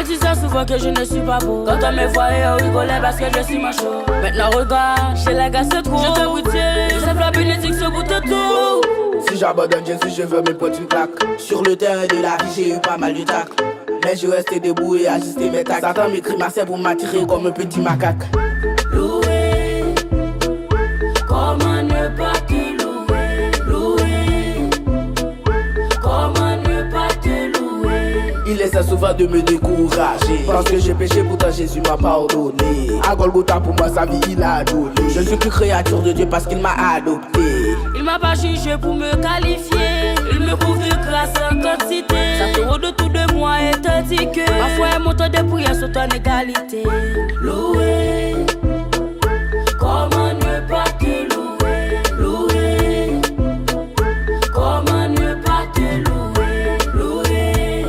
me disait souvent que je ne suis pas beau. Quand on me voyait, on rigolait parce que je suis macho. Maintenant regarde, chez les gars c'est trop. Je te goûté, je sais la bénédiction bout de tout. Si j'abandonne, je veux me prendre une claque. Sur le terrain de la vie, j'ai eu pas mal de tacles. Mais je restais debout et ajustais mes tacs. Satan m'écrit ma scène pour m'attirer comme un petit macaque. Loué, comment ne pas te louer? Loué, comment ne pas te louer? Il essaie souvent de me décourager parce que j'ai péché, pourtant Jésus m'a pardonné. À Golgotha pour moi sa vie il a donné. Je ne suis plus créature de Dieu parce qu'il m'a adopté. Il m'a pas jugé pour me qualifier. Il me couvre de grâce en quantité. Ça te de tout de moi et te dit que ma foi est mon temps de prière sur ton égalité. Loué, comment ne pas te louer? Loué, comment ne pas te louer? Loué,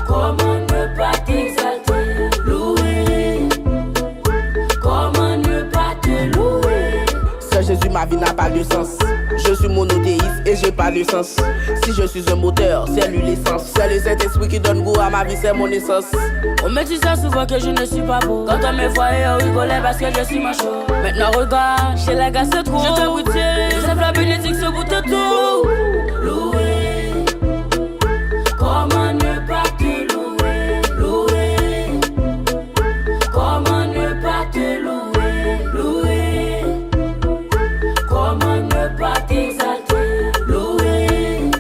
comment ne pas t'exalter? Loué, comment ne pas te louer? Sans Jésus ma vie n'a pas de sens. Je suis monothéiste et j'ai pas de sens. Si je suis un moteur, c'est lui l'essence. C'est le Saint-Esprit qui donne goût à ma vie, c'est mon essence. On me disait souvent que je ne suis pas beau. Quand on me voyait, on rigolait parce que je suis macho. Maintenant regarde, chez les gars c'est trop. Je te goûté, je sais la bénédiction bout de tout. Loué, comment ne pas te louer? Loué, comment ne pas te louer? Loué, comment ne pas t'exalter? Loué,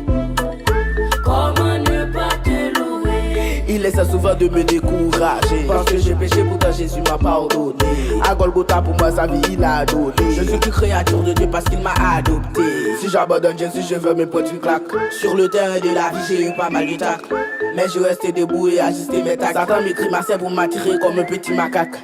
comment ne pas te louer? Il essaie souvent de me décourager parce que j'ai péché, pourtant Jésus m'a pardonné. À Golgotha pour moi sa vie il a donné. Je ne suis plus créature de Dieu parce qu'il m'a adopté. Si j'abandonne Jésus, je veux me prendre une claque. Sur le terrain de la vie, j'ai eu pas mal de tacles. Mais je restais debout et ajustais mes tacs. Satan m'écrit ma scène pour m'attirer comme un petit macaque.